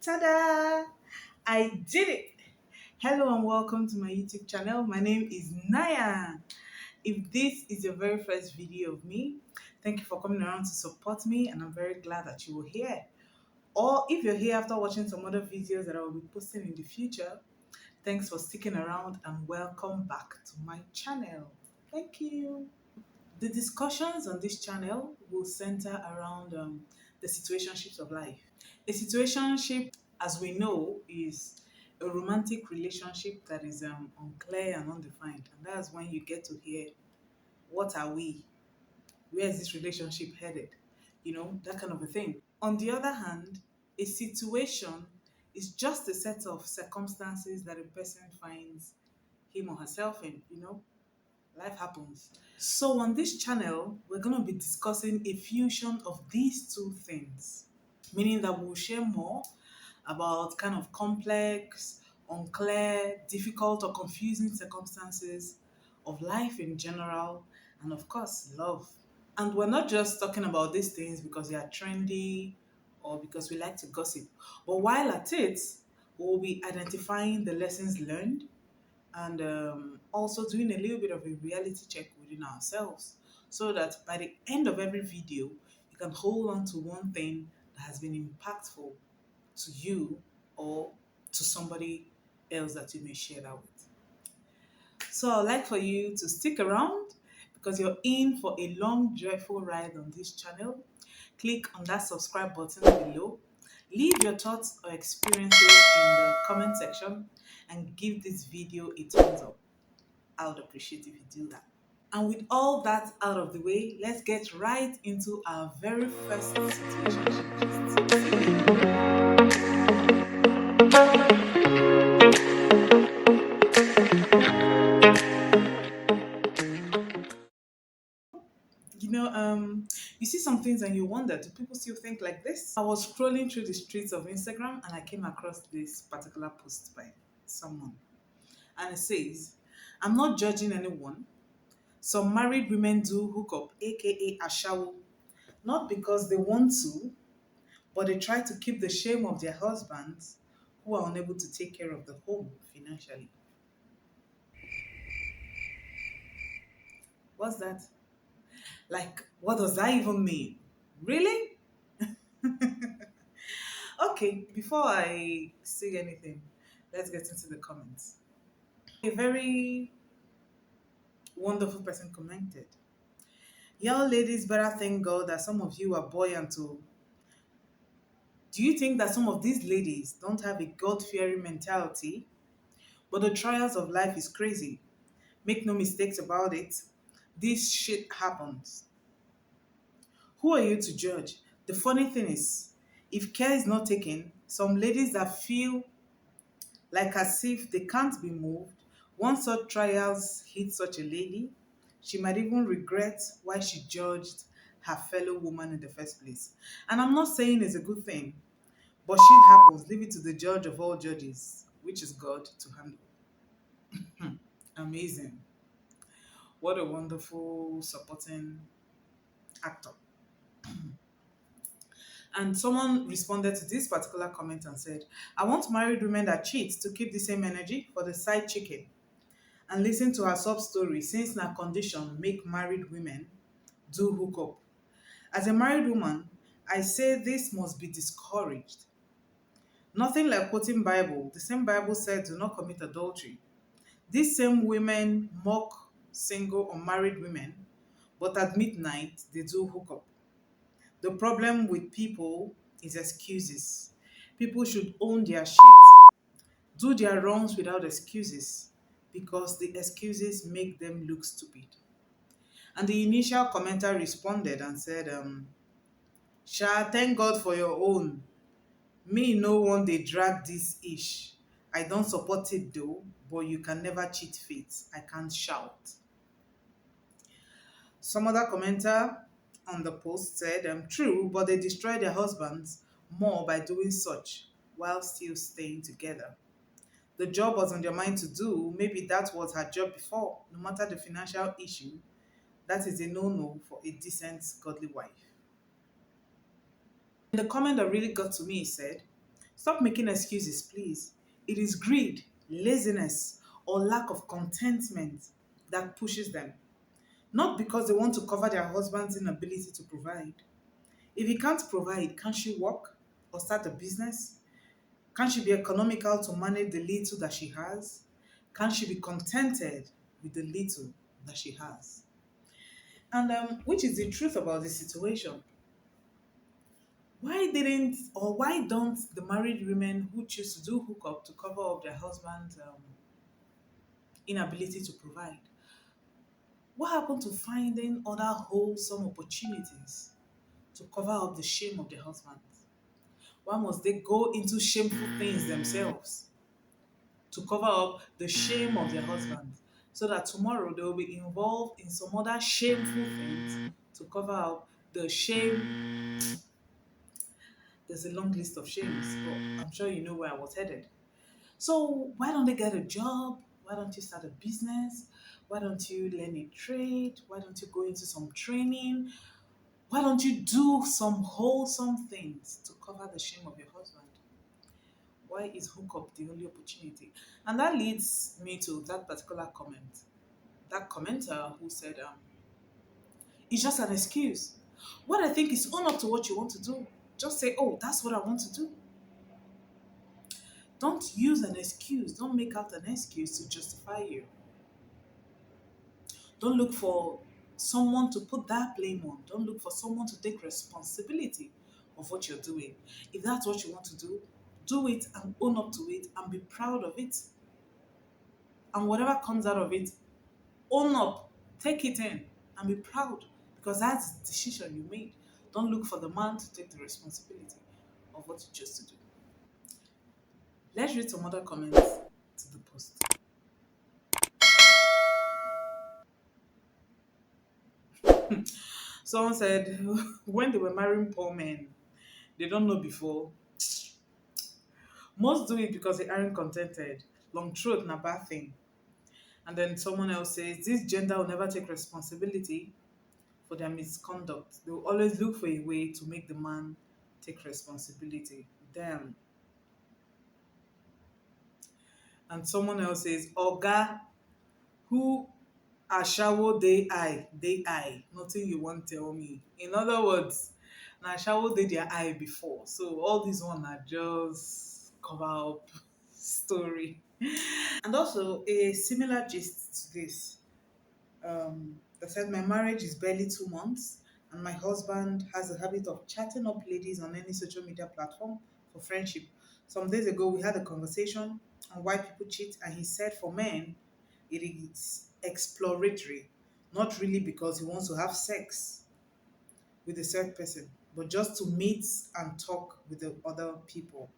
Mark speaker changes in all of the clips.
Speaker 1: Ta-da! I did it! Hello and welcome to my YouTube channel. My name is Naya. If this is your very first video of me, thank you for coming around to support me and I'm very glad that you were here. Or if you're here after watching some other videos that I will be posting in the future, thanks for sticking around and welcome back to my channel. Thank you. The discussions on this channel will center around the situationships of life. A situationship, as we know, is a romantic relationship that is unclear and undefined. And that's when you get to hear, what are we? Where is this relationship headed? That kind of a thing. On the other hand, a situation is just a set of circumstances that a person finds him or herself in. Life happens. So on this channel, we're going to be discussing a fusion of these two things, meaning that we'll share more about kind of complex, unclear, difficult, or confusing circumstances of life in general, and of course, love. And we're not just talking about these things because they are trendy or because we like to gossip, but while at it, we'll be identifying the lessons learned and also doing a little bit of a reality check within ourselves so that by the end of every video, you can hold on to one thing that has been impactful to you or to somebody else that you may share that with. So I'd like for you to stick around because you're in for a long, joyful ride on this channel. Click on that subscribe button below. Leave your thoughts or experiences in the comment section and give this video a thumbs up. I would appreciate if you do that. And with all that out of the way, let's get right into our very first situation. You see some things and you wonder, do people still think like this? I was scrolling through the streets of Instagram and I came across this particular post by someone. And it says, I'm not judging anyone. Some married women do hook up, aka ashawo, not because they want to, but they try to keep the shame of their husbands who are unable to take care of the home financially. What's that? Like, what does that even mean? Really? Okay, before I say anything, let's get into the comments. A very wonderful person commented, y'all ladies better thank God that some of you are buoyant too. Do you think that some of these ladies don't have a God-fearing mentality? But the trials of life is crazy. Make no mistakes about it. This shit happens. Who are you to judge? The funny thing is, if care is not taken, some ladies that feel like as if they can't be moved, once such trials hit such a lady, she might even regret why she judged her fellow woman in the first place. And I'm not saying it's a good thing, but shit happens. Leave it to the judge of all judges, which is God, to handle. Amazing. What a wonderful supporting actor. And someone responded to this particular comment and said, I want married women that cheat to keep the same energy for the side chicken and listen to her sub story since na condition make married women do hook up. As a married woman, I say this must be discouraged. Nothing like quoting Bible. The same Bible said do not commit adultery. These same women mock single or married women, but at midnight they do hook up. The problem with people is excuses. People should own their shit, do their wrongs without excuses, because the excuses make them look stupid. And the initial commenter responded and said, Sha, thank God for your own. Me no one they drag this ish. I don't support it though, but you can never cheat fate. I can't shout. Some other commenter on the post said, true, but they destroy their husbands more by doing such while still staying together. The job was on their mind to do. Maybe that was her job before. No matter the financial issue, that is a no-no for a decent, godly wife. And the comment that really got to me said, Stop making excuses, please. It is greed, laziness, or lack of contentment that pushes them. Not because they want to cover their husband's inability to provide. If he can't provide, can't she work or start a business? Can't she be economical to manage the little that she has? Can't she be contented with the little that she has? And which is the truth about this situation? Why didn't or why don't the married women who choose to do hookup to cover up their husband's inability to provide? What happened to finding other wholesome opportunities to cover up the shame of their husbands? Why must they go into shameful things themselves to cover up the shame of their husbands so that tomorrow they will be involved in some other shameful things to cover up the shame? There's a long list of shames, but I'm sure you know where I was headed. So why don't they get a job? Why don't you start a business? Why don't you learn a trade? Why don't you go into some training? Why don't you do some wholesome things to cover the shame of your husband? Why is hookup the only opportunity? And that leads me to that particular comment. That commenter who said, it's just an excuse. What I think is own up to what you want to do. Just say, oh, that's what I want to do. Don't use an excuse. Don't make out an excuse to justify you. Don't look for someone to put that blame on. Don't look for someone to take responsibility of what you're doing. If that's what you want to do it and own up to it and be proud of it. And whatever comes out of it, own up, take it in, and be proud because that's the decision you made. Don't look for the man to take the responsibility of what you chose to do. Let's read some other comments to the post. Someone said, when they were marrying poor men, they don't know before. Most do it because they aren't contented. Long throat, na bad thing. And then someone else says, this gender will never take responsibility for their misconduct. They will always look for a way to make the man take responsibility. Damn. And someone else says, Oga, who ashawo they eye. Nothing you want tell me. In other words, na ashawo dey their eye before. So all these one are just cover up story. And also a similar gist to this. That said, my marriage is barely 2 months, and my husband has a habit of chatting up ladies on any social media platform for friendship. Some days ago, we had a conversation on why people cheat, and he said for men, it is exploratory, not really because he wants to have sex with a certain person, but just to meet and talk with the other people.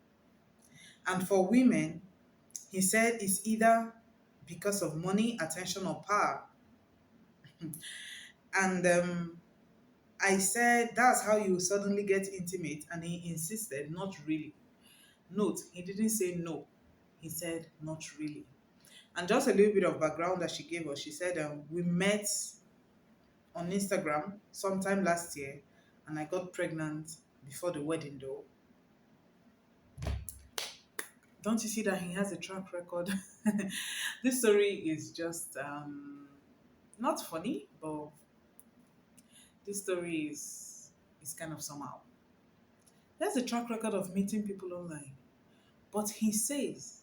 Speaker 1: And for women, he said it's either because of money, attention, or power. And I said, that's how you suddenly get intimate. And he insisted, not really. Note, he didn't say no. He said, not really. And just a little bit of background that she gave us. She said, we met on Instagram sometime last year, and I got pregnant before the wedding, though. Don't you see that he has a track record? This story is just not funny, but this story is kind of somehow. He has a track record of meeting people online. But he says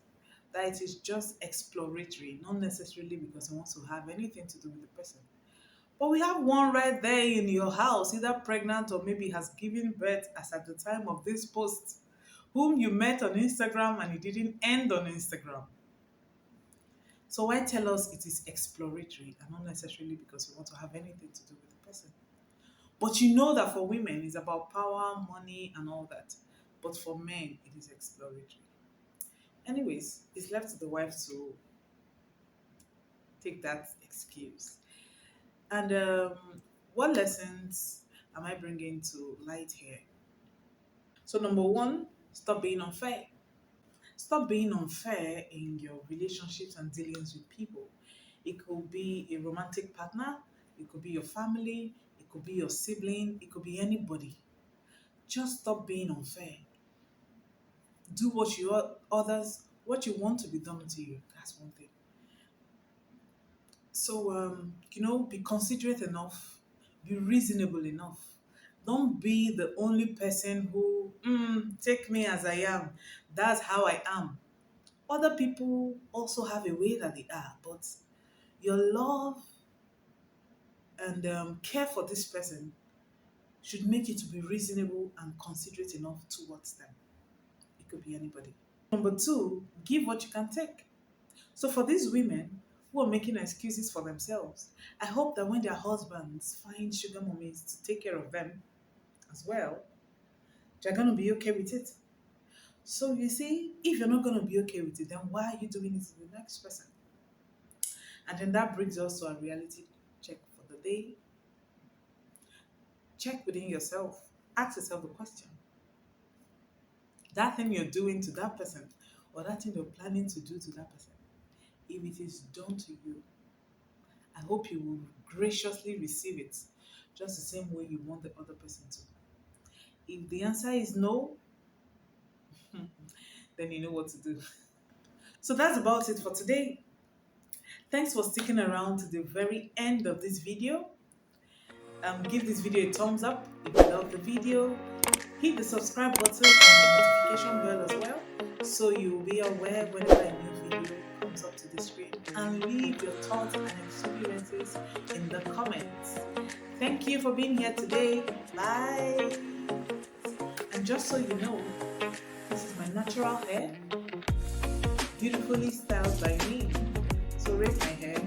Speaker 1: that it is just exploratory, not necessarily because he wants to have anything to do with the person. But we have one right there in your house, either pregnant or maybe has given birth as at the time of this post, whom you met on Instagram and it didn't end on Instagram. So why tell us it is exploratory and not necessarily because you want to have anything to do with the person? But you know that for women, it's about power, money, and all that. But for men, it is exploratory. Anyways, it's left to the wife to take that excuse. And what lessons am I bringing to light here? So, number one, stop being unfair. Stop being unfair in your relationships and dealings with people. It could be a romantic partner, it could be your family, it could be your sibling, it could be anybody. Just stop being unfair. Do what you want to be done to you. That's one thing. So, be considerate enough, be reasonable enough. Don't be the only person who, take me as I am. That's how I am. Other people also have a way that they are, but your love and care for this person should make you to be reasonable and considerate enough towards them. It could be anybody. Number two, give what you can take. So for these women who are making excuses for themselves, I hope that when their husbands find sugar mummies to take care of them as well, they're going to be okay with it. So you see, if you're not going to be okay with it, then why are you doing it to the next person? And then that brings us to a reality check for the day. Check within yourself. Ask yourself the question. That thing you're doing to that person, or that thing you're planning to do to that person, if it is done to you, I hope you will graciously receive it just the same way you want the other person to. If the answer is no, then you know what to do. So that's about it for today. Thanks for sticking around to the very end of this video. Give this video a thumbs up if you love the video. Hit the subscribe button and the notification bell as well, so you will be aware whenever a new video comes up to the screen. And leave your thoughts and experiences in the comments. Thank you for being here today. Bye. And just so you know, this is my natural hair, beautifully styled by me. So rate my hair